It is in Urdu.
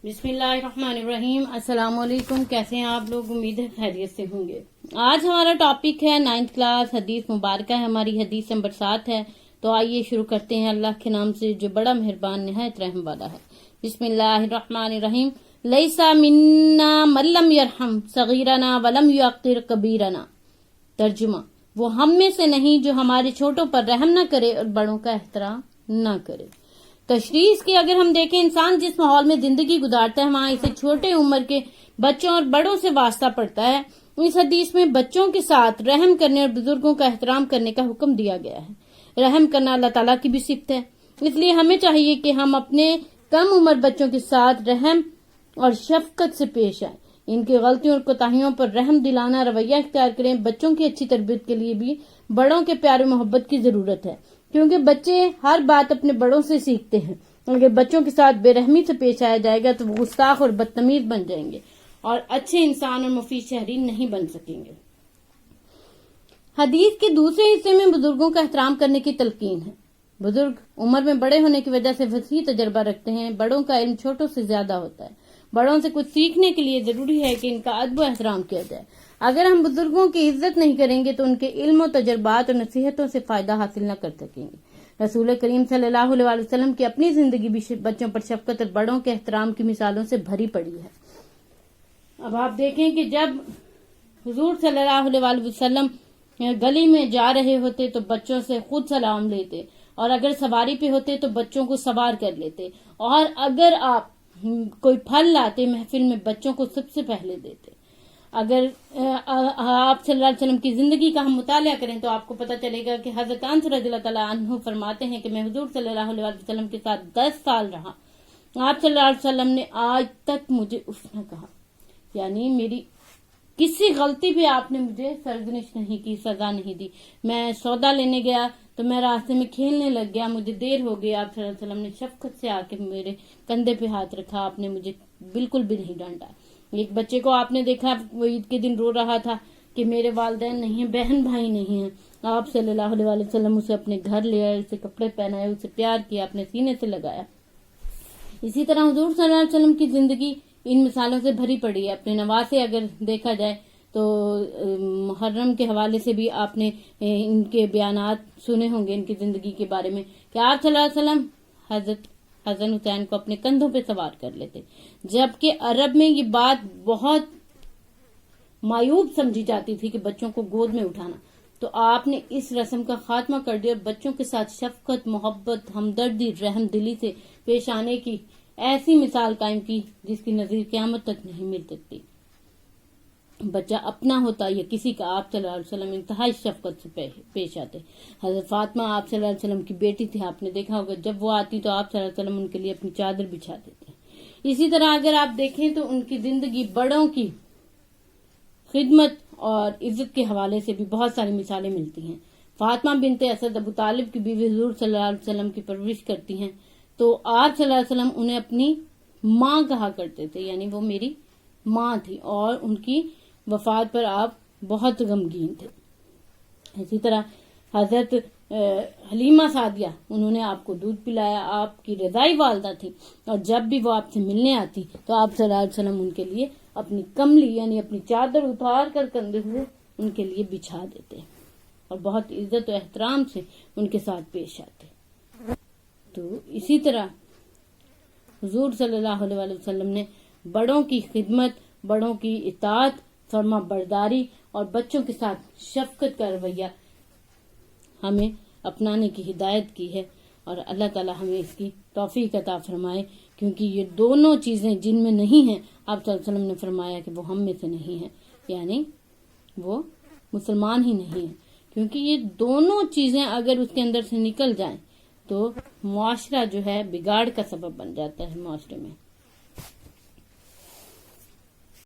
بسم اللہ الرحمن الرحیم. السلام علیکم. کیسے ہیں آپ لوگ؟ امید ہے خیریت سے ہوں گے. آج ہمارا ٹاپک ہے 9th کلاس حدیث مبارکہ ہے. ہماری حدیث نمبر 7 ہے. تو آئیے شروع کرتے ہیں اللہ کے نام سے جو بڑا مہربان نہایت رحم والا ہے. بسم اللہ الرحمن الرحیم. لیسا منا من لم یرحم صغیرنا ولم یعقر کبیرنا. ترجمہ: وہ ہم میں سے نہیں جو ہمارے چھوٹوں پر رحم نہ کرے اور بڑوں کا احترام نہ کرے. تشریح اس کی اگر ہم دیکھیں، انسان جس ماحول میں زندگی گزارتا ہے وہاں اسے چھوٹے عمر کے بچوں اور بڑوں سے واسطہ پڑتا ہے. اس حدیث میں بچوں کے ساتھ رحم کرنے اور بزرگوں کا احترام کرنے کا حکم دیا گیا ہے. رحم کرنا اللہ تعالیٰ کی بھی صفت ہے، اس لیے ہمیں چاہیے کہ ہم اپنے کم عمر بچوں کے ساتھ رحم اور شفقت سے پیش آئیں. ان کی غلطیوں اور کوتاہیوں پر رحم دلانا رویہ اختیار کریں. بچوں کی اچھی تربیت کے لیے بھی بڑوں کے پیار و محبت کی ضرورت ہے، کیونکہ بچے ہر بات اپنے بڑوں سے سیکھتے ہیں. اگر بچوں کے ساتھ بے رحمی سے پیش آیا جائے گا تو وہ گستاخ اور بدتمیز بن جائیں گے اور اچھے انسان اور مفید شہری نہیں بن سکیں گے. حدیث کے دوسرے حصے میں بزرگوں کا احترام کرنے کی تلقین ہے. بزرگ عمر میں بڑے ہونے کی وجہ سے وسیع تجربہ رکھتے ہیں. بڑوں کا علم چھوٹوں سے زیادہ ہوتا ہے. بڑوں سے کچھ سیکھنے کے لیے ضروری ہے کہ ان کا ادب و احترام کیا جائے. اگر ہم بزرگوں کی عزت نہیں کریں گے تو ان کے علم و تجربات اور نصیحتوں سے فائدہ حاصل نہ کر سکیں گے. رسول کریم صلی اللہ علیہ وسلم کی اپنی زندگی بھی بچوں پر شفقت اور بڑوں کے احترام کی مثالوں سے بھری پڑی ہے. اب آپ دیکھیں کہ جب حضور صلی اللہ علیہ وسلم گلی میں جا رہے ہوتے تو بچوں سے خود سلام لیتے، اور اگر سواری پہ ہوتے تو بچوں کو سوار کر لیتے، اور اگر آپ کوئی پھل لاتے محفل میں بچوں کو سب سے پہلے دیتے. اگر آپ صلی اللہ علیہ وسلم کی زندگی کا ہم مطالعہ کریں تو آپ کو پتہ چلے گا کہ حضرت انس رضی اللہ تعالیٰ عنہ فرماتے ہیں کہ میں حضور صلی اللہ علیہ وسلم کے ساتھ 10 سال رہا. آپ صلی اللہ علیہ وسلم نے آج تک مجھے اف نہ کہا، یعنی میری کسی غلطی پہ آپ نے مجھے سرزنش نہیں کی، سزا نہیں دی. میں سودا لینے گیا تو میں راستے میں کھیلنے لگ گیا، مجھے دیر ہو گئی، آپ صلی اللہ علیہ وسلم نے شفقت سے آ کے میرے کندھے پہ ہاتھ رکھا، آپ نے مجھے بالکل بھی نہیں ڈانٹا. ایک بچے کو آپ نے دیکھا وہ عید کے دن رو رہا تھا کہ میرے والدین نہیں ہیں، بہن بھائی نہیں ہیں، آپ صلی اللہ علیہ وسلم اسے اپنے گھر لے آئے، اسے کپڑے پہنائے، اسے پیار کیا، اپنے سینے سے لگایا. اسی طرح حضور صلی اللہ علیہ وسلم کی زندگی ان مثالوں سے بھری پڑی ہے. اپنے نواسے اگر دیکھا جائے تو محرم کے حوالے سے بھی آپ نے ان کے بیانات سنے ہوں گے ان کی زندگی کے بارے میں کہ آپ صلی اللہ علیہ وسلم حضرت حسن حسین کو اپنے کندھوں پہ سوار کر لیتے، جبکہ عرب میں یہ بات بہت معیوب سمجھی جاتی تھی کہ بچوں کو گود میں اٹھانا. تو آپ نے اس رسم کا خاتمہ کر دیا اور بچوں کے ساتھ شفقت، محبت، ہمدردی، رحم دلی سے پیش آنے کی ایسی مثال قائم کی جس کی نظیر قیامت تک نہیں مل سکتی. بچہ اپنا ہوتا یا کسی کا، آپ صلی اللہ علیہ وسلم انتہائی شفقت سے پیش آتے. حضرت فاطمہ آپ صلی اللہ علیہ وسلم کی بیٹی تھی، آپ نے دیکھا ہوگا جب وہ آتی تو آپ صلی اللہ علیہ وسلم ان کے لیے اپنی چادر بچھا دیتے. اسی طرح اگر آپ دیکھیں تو ان کی زندگی بڑوں کی خدمت اور عزت کے حوالے سے بھی بہت ساری مثالیں ملتی ہیں. فاطمہ بنت اسد ابو طالب کی بیوی حضور صلی اللہ علیہ وسلم کی پرورش کرتی ہیں، تو آپ صلی اللہ علیہ وسلم انہیں اپنی ماں کہا کرتے تھے، یعنی وہ میری ماں تھی، اور ان کی وفات پر آپ بہت غمگین تھے. اسی طرح حضرت حلیمہ سعدیہ، انہوں نے آپ کو دودھ پلایا، آپ کی رضائی والدہ تھی، اور جب بھی وہ آپ سے ملنے آتی تو آپ صلی اللہ علیہ وسلم ان کے لیے اپنی کملی یعنی اپنی چادر اتار کر کندھے ہوئے ان کے لیے بچھا دیتے اور بہت عزت و احترام سے ان کے ساتھ پیش آتے. تو اسی طرح حضور صلی اللہ علیہ وسلم نے بڑوں کی خدمت، بڑوں کی اطاعت، فرما برداری اور بچوں کے ساتھ شفقت کا رویہ ہمیں اپنانے کی ہدایت کی ہے، اور اللہ تعالی ہمیں اس کی توفیق عطا فرمائے، کیونکہ یہ دونوں چیزیں جن میں نہیں ہیں، آپ صلی اللہ علیہ وسلم نے فرمایا کہ وہ ہم میں سے نہیں ہیں، یعنی وہ مسلمان ہی نہیں ہیں. کیونکہ یہ دونوں چیزیں اگر اس کے اندر سے نکل جائیں تو معاشرہ جو ہے بگاڑ کا سبب بن جاتا ہے معاشرے میں.